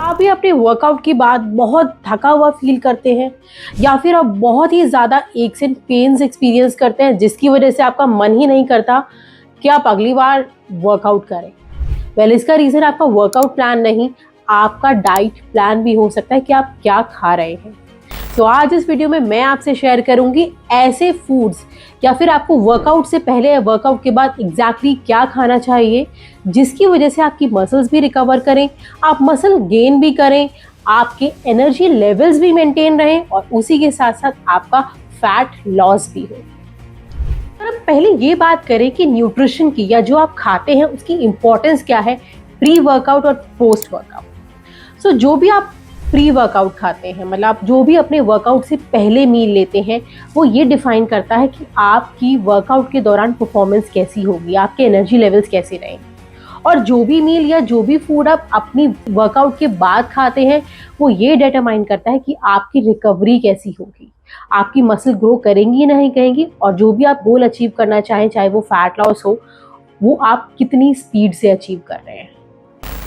आप भी अपने वर्कआउट के बाद बहुत थका हुआ फील करते हैं या फिर आप बहुत ही ज़्यादा एक्स एंड पेन्स एक्सपीरियंस करते हैं जिसकी वजह से आपका मन ही नहीं करता कि आप अगली बार वर्कआउट करें। इसका रीज़न आपका वर्कआउट प्लान नहीं, आपका डाइट प्लान भी हो सकता है कि आप क्या खा रहे हैं। तो आज इस वीडियो में मैं आपसे शेयर करूंगी ऐसे फूड्स या फिर आपको वर्कआउट से पहले या वर्कआउट के बाद एग्जैक्टली क्या खाना चाहिए जिसकी वजह से आपकी मसल्स भी रिकवर करें, आप मसल गेन भी करें, आपके एनर्जी लेवल्स भी मेंटेन रहें और उसी के साथ साथ आपका फैट लॉस भी हो। पर पहले ये बात करें कि न्यूट्रिशन की या जो आप खाते हैं उसकी इंपॉर्टेंस क्या है प्री वर्कआउट और पोस्ट वर्कआउट। सो जो भी आप प्री वर्कआउट खाते हैं, मतलब आप जो भी अपने वर्कआउट से पहले मील लेते हैं, वो ये डिफाइन करता है कि आपकी वर्कआउट के दौरान परफॉर्मेंस कैसी होगी, आपके एनर्जी लेवल्स कैसे रहेंगे। और जो भी मील या जो भी फूड आप अपनी वर्कआउट के बाद खाते हैं वो ये डिटरमाइन करता है कि आपकी रिकवरी कैसी होगी, आपकी मसल ग्रो करेंगी या नहीं करेंगी, और जो भी आप गोल अचीव करना चाहें, चाहे वो फैट लॉस हो, वो आप कितनी स्पीड से अचीव कर रहे हैं।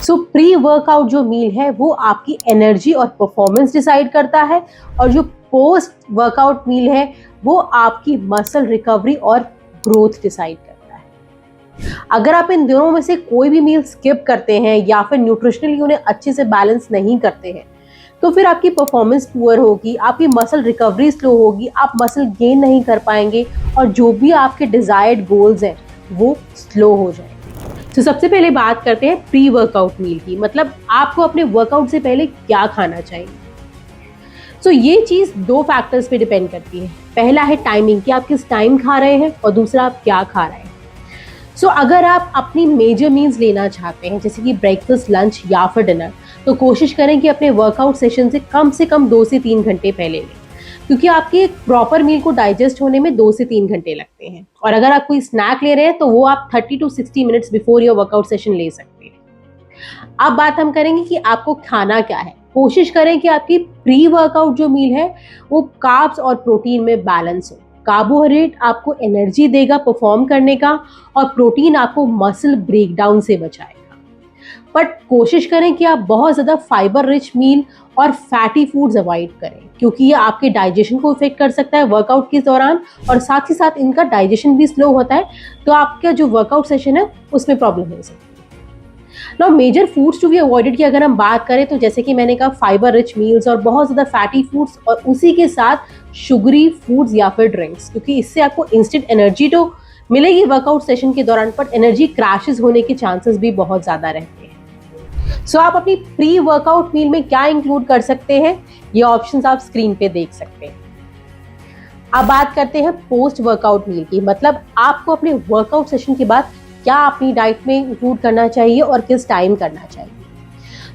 सो प्री वर्कआउट जो मील है वो आपकी एनर्जी और परफॉर्मेंस डिसाइड करता है, और जो पोस्ट वर्कआउट मील है वो आपकी मसल रिकवरी और ग्रोथ डिसाइड करता है। अगर आप इन दोनों में से कोई भी मील स्किप करते हैं या फिर न्यूट्रिशनली उन्हें अच्छे से बैलेंस नहीं करते हैं तो फिर आपकी परफॉर्मेंस पुअर होगी, आपकी मसल रिकवरी स्लो होगी, आप मसल गेन नहीं कर पाएंगे और जो भी आपके डिजायर्ड गोल्स हैं वो स्लो हो जाएंगे। तो सबसे पहले बात करते हैं प्री वर्कआउट मील की, मतलब आपको अपने वर्कआउट से पहले क्या खाना चाहिए। सो ये चीज़ दो फैक्टर्स पे डिपेंड करती है। पहला है टाइमिंग, कि आप किस टाइम खा रहे हैं, और दूसरा आप क्या खा रहे हैं। सो अगर आप अपनी मेजर मील्स लेना चाहते हैं जैसे कि ब्रेकफास्ट, लंच या फिर डिनर, तो कोशिश करें कि अपने वर्कआउट सेशन से कम 2 से 3 घंटे पहले लें, क्योंकि आपकी एक प्रॉपर मील को डाइजेस्ट होने में 2 से 3 घंटे लगते हैं। और अगर आप कोई स्नैक ले रहे हैं तो वो आप 30 to 60 minutes before your workout session ले सकते हैं। अब बात हम करेंगे कि आपको खाना क्या है। कोशिश करें कि आपकी प्री वर्कआउट जो मील है वो कार्ब्स और प्रोटीन में बैलेंस हो। कार्बोहाइड्रेट आपको एनर्जी देगा परफॉर्म करने का, और प्रोटीन आपको मसल ब्रेकडाउन से बचाएगा। बट कोशिश करें कि आप बहुत ज़्यादा फाइबर रिच मील और फैटी फूड्स अवॉइड करें, क्योंकि ये आपके डाइजेशन को इफेक्ट कर सकता है वर्कआउट के दौरान, और साथ ही साथ इनका डाइजेशन भी स्लो होता है, तो आपका जो वर्कआउट सेशन है उसमें प्रॉब्लम हो सकती है। Now major foods to be avoided की अगर हम बात करें तो जैसे कि मैंने कहा, फाइबर रिच मील्स और बहुत ज़्यादा फैटी फूड्स, और उसी के साथ शुगरी फूड्स या फिर ड्रिंक्स, क्योंकि इससे आपको इंस्टेंट एनर्जी तो मिलेगी वर्कआउट सेशन के दौरान, बट एनर्जी क्रैशेस होने के चांसेस भी बहुत ज़्यादा रहते हैं। सो आप अपनी प्री वर्कआउट मील में क्या इंक्लूड कर सकते हैं, ये ऑप्शंस आप स्क्रीन पे देख सकते हैं। अब बात करते हैं पोस्ट वर्कआउट मील की, मतलब आपको अपने वर्कआउट सेशन के बाद क्या अपनी डाइट में इंक्लूड करना चाहिए और किस टाइम करना चाहिए।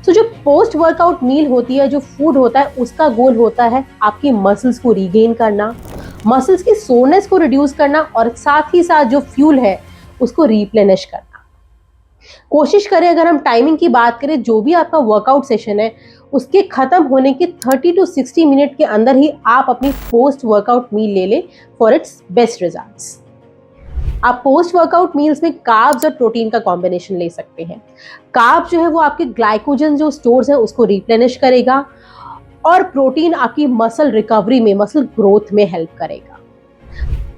सो जो पोस्ट वर्कआउट मील होती है, जो फूड होता है, उसका गोल होता है आपकी मसल्स को रीगेन करना, मसल्स की सोरनेस को रिड्यूस करना, और साथ ही साथ जो फ्यूल है उसको रिप्लेनिश करना। कोशिश करें, अगर हम टाइमिंग की बात करें, जो भी आपका वर्कआउट सेशन है उसके खत्म होने के 30 to 60 मिनट के अंदर ही आप अपनी पोस्ट वर्कआउट मील ले लें फॉर इट्स बेस्ट रिजल्ट्स। आप पोस्ट वर्कआउट मील्स में कार्ब्स और प्रोटीन का कॉम्बिनेशन ले सकते हैं। कार्ब जो है वो आपके ग्लाइकोजन जो स्टोर्स हैं उसको रिप्लेनिश करेगा, और प्रोटीन आपकी मसल रिकवरी में, मसल ग्रोथ में हेल्प करेगा।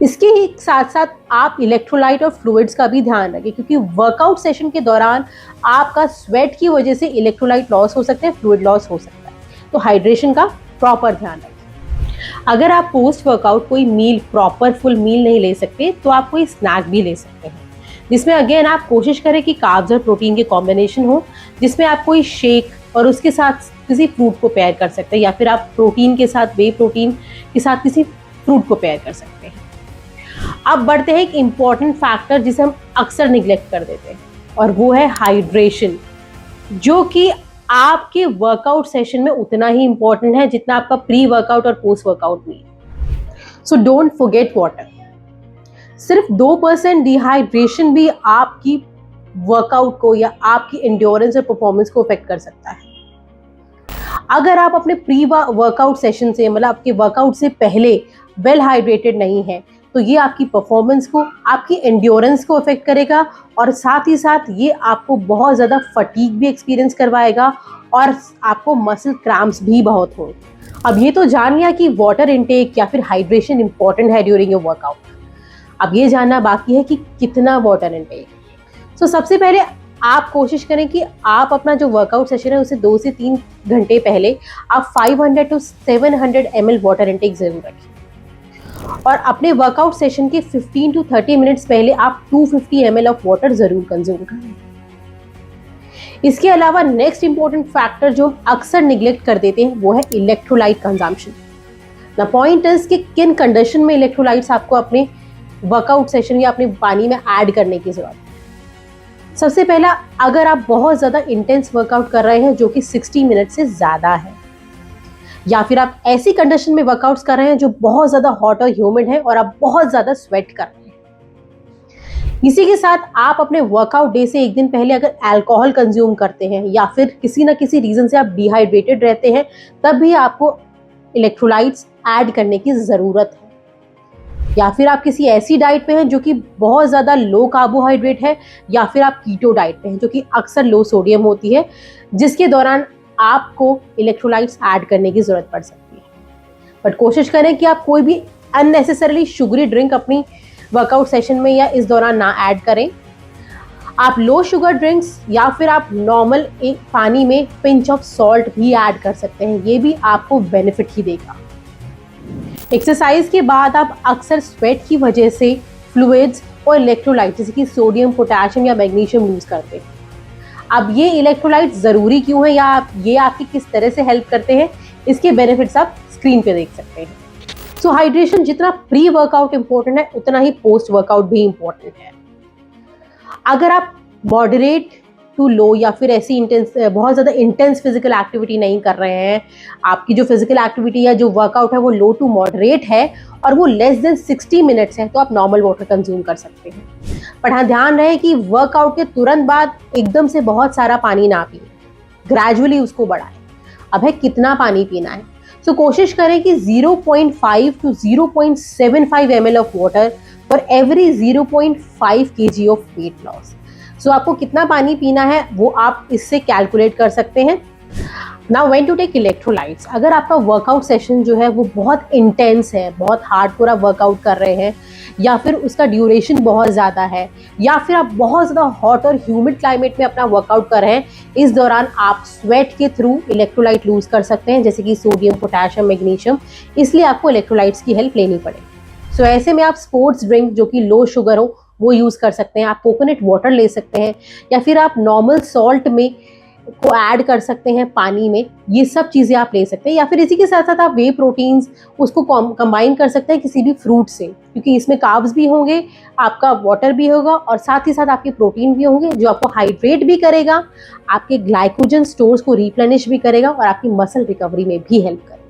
इसके ही साथ साथ आप इलेक्ट्रोलाइट और फ्लूइड्स का भी ध्यान रखें, क्योंकि वर्कआउट सेशन के दौरान आपका स्वेट की वजह से इलेक्ट्रोलाइट लॉस हो सकते हैं, फ्लूइड लॉस हो सकता है, तो हाइड्रेशन का प्रॉपर ध्यान रखें। अगर आप पोस्ट वर्कआउट कोई मील, प्रॉपर फुल मील नहीं ले सकते, तो आप कोई स्नैक भी ले सकते हैं, जिसमें अगेन आप कोशिश करें कि कार्ब्स और प्रोटीन के कॉम्बिनेशन हो, जिसमें आप कोई शेक और उसके साथ किसी फ्रूट को पेयर कर सकते हैं, या फिर आप प्रोटीन के साथ, वे प्रोटीन के साथ किसी फ्रूट को पेयर कर सकते हैं। अब बढ़ते हैं एक इम्पॉर्टेंट फैक्टर जिसे हम अक्सर निगलेक्ट कर देते हैं, और वो है हाइड्रेशन, जो कि आपके वर्कआउट सेशन में उतना ही इंपॉर्टेंट है जितना आपका प्री वर्कआउट और post workout meal. So don't forget water. सिर्फ 2% डिहाइड्रेशन भी आपकी वर्कआउट को या आपकी एंड्योरेंस और परफॉर्मेंस को अफेक्ट कर सकता है। अगर आप अपने प्री वर्कआउट सेशन से, मतलब आपके वर्कआउट से पहले वेल हाइड्रेटेड नहीं है, तो ये आपकी परफॉर्मेंस को, आपकी एंड्योरेंस को अफेक्ट करेगा और साथ ही साथ ये आपको बहुत ज़्यादा फटीग भी एक्सपीरियंस करवाएगा और आपको मसल क्रैम्प्स भी बहुत हों। अब ये तो जान लिया कि वाटर इनटेक या फिर हाइड्रेशन इंपॉर्टेंट है ड्यूरिंग योर वर्कआउट। अब ये जानना बाकी है कि कितना वाटर इनटेक। सो सबसे पहले आप कोशिश करें कि आप अपना जो वर्कआउट सेशन है उसे 2 से 3 घंटे पहले आप 500 to 700 ml वाटर इनटेक ज़रूर रखें और अपने वर्कआउट सेशन के 15 to 30 मिनट्स पहले आप 250 ml ऑफ वाटर ज़रूर कंज्यूम करें। इसके अलावा नेक्स्ट इंपॉर्टेंट फैक्टर जो हम अक्सर निग्लेक्ट कर देते हैं वो है electrolyte consumption. The point is कि किन कंडीशन में इलेक्ट्रोलाइट्स आपको अपने वर्कआउट सेशन या अपने पानी में ऐड करने की जरूरत है। सबसे पहला, अगर आप बहुत ज़्यादा इंटेंस वर्कआउट कर रहे हैं जो कि 60 मिनट से ज़्यादा है, या फिर आप ऐसी कंडीशन में वर्कआउट्स कर रहे हैं जो बहुत ज़्यादा हॉट और ह्यूमिड है और आप बहुत ज़्यादा स्वेट कर रहे हैं। इसी के साथ आप अपने वर्कआउट डे से एक दिन पहले अगर अल्कोहल कंज्यूम करते हैं या फिर किसी ना किसी रीज़न से आप डिहाइड्रेटेड रहते हैं, तब भी आपको इलेक्ट्रोलाइट्स ऐड करने की ज़रूरत है। या फिर आप किसी ऐसी डाइट पे हैं जो कि बहुत ज़्यादा लो कार्बोहाइड्रेट है, या फिर आप कीटो डाइट पे हैं जो कि अक्सर लो सोडियम होती है, जिसके दौरान आपको इलेक्ट्रोलाइट्स ऐड करने की ज़रूरत पड़ सकती है। बट कोशिश करें कि आप कोई भी अननेसेसरली शुगरी ड्रिंक अपनी वर्कआउट सेशन में या इस दौरान ना ऐड करें। आप लो शुगर ड्रिंक्स या फिर आप नॉर्मल एक पानी में पिंच ऑफ सॉल्ट भी ऐड कर सकते हैं, ये भी आपको बेनिफिट ही देगा। एक्सरसाइज के बाद आप अक्सर स्वेट की वजह से फ्लूइड्स और इलेक्ट्रोलाइट जैसे कि सोडियम, पोटेशियम या मैग्नीशियम लूज करते हैं। अब ये इलेक्ट्रोलाइट ज़रूरी क्यों है या ये आपकी किस तरह से हेल्प करते हैं, इसके बेनिफिट्स आप स्क्रीन पे देख सकते हैं। सो हाइड्रेशन जितना प्री वर्कआउट इंपॉर्टेंट है उतना ही पोस्ट वर्कआउट भी इंपॉर्टेंट है। अगर आप मॉडरेट टू लो या फिर ऐसी बहुत ज़्यादा इंटेंस फिजिकल एक्टिविटी नहीं कर रहे हैं, आपकी जो फिजिकल एक्टिविटी या जो वर्कआउट है वो लो टू मॉडरेट है और वो लेस देन 60 मिनट्स है, तो आप नॉर्मल वाटर कंज्यूम कर सकते हैं। पर हाँ, ध्यान रहे कि वर्कआउट के तुरंत बाद एकदम से बहुत सारा पानी ना पिए, ग्रेजुअली उसको बढ़ाएं। अब है कितना पानी पीना है, तो कोशिश करें कि 0.5 to 0.75 ml of water for every 0.5 kg of weight loss. So आपको कितना पानी पीना है वो आप इससे कैलकुलेट कर सकते हैं। Now when to take electrolytes, अगर आपका वर्कआउट सेशन जो है वो बहुत इंटेंस है, बहुत हार्डकोर आप वर्कआउट कर रहे हैं, या फिर उसका ड्यूरेशन बहुत ज़्यादा है, या फिर आप बहुत ज़्यादा हॉट और ह्यूमिड क्लाइमेट में अपना वर्कआउट कर रहे हैं, इस दौरान आप स्वेट के थ्रू इलेक्ट्रोलाइट लूज कर सकते हैं जैसे कि सोडियम, पोटेशियम, मैग्नीशियम, इसलिए आपको इलेक्ट्रोलाइट्स की हेल्प लेनी पड़ेगी। सो ऐसे में आप स्पोर्ट्स ड्रिंक जो कि लो शुगर हो वो यूज़ कर सकते हैं, आप कोकोनट वाटर ले सकते हैं, या फिर आप नॉर्मल सॉल्ट में को ऐड कर सकते हैं पानी में, ये सब चीज़ें आप ले सकते हैं। या फिर इसी के साथ साथ आप वे प्रोटीन्स उसको कंबाइन कर सकते हैं किसी भी फ्रूट से, क्योंकि इसमें कार्ब्स भी होंगे, आपका वाटर भी होगा और साथ ही साथ आपके प्रोटीन भी होंगे जो आपको हाइड्रेट भी करेगा, आपके ग्लाइकोजन स्टोर्स को रिप्लेनिश भी करेगा और आपकी मसल रिकवरी में भी हेल्प करेगा।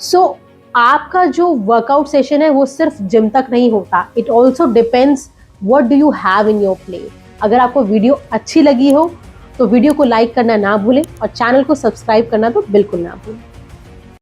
सो आपका जो वर्कआउट सेशन है वो सिर्फ जिम तक नहीं होता, it also depends what do you have in your plate. अगर आपको वीडियो अच्छी लगी हो तो वीडियो को लाइक करना ना भूलें और चैनल को सब्सक्राइब करना तो बिल्कुल ना भूलें।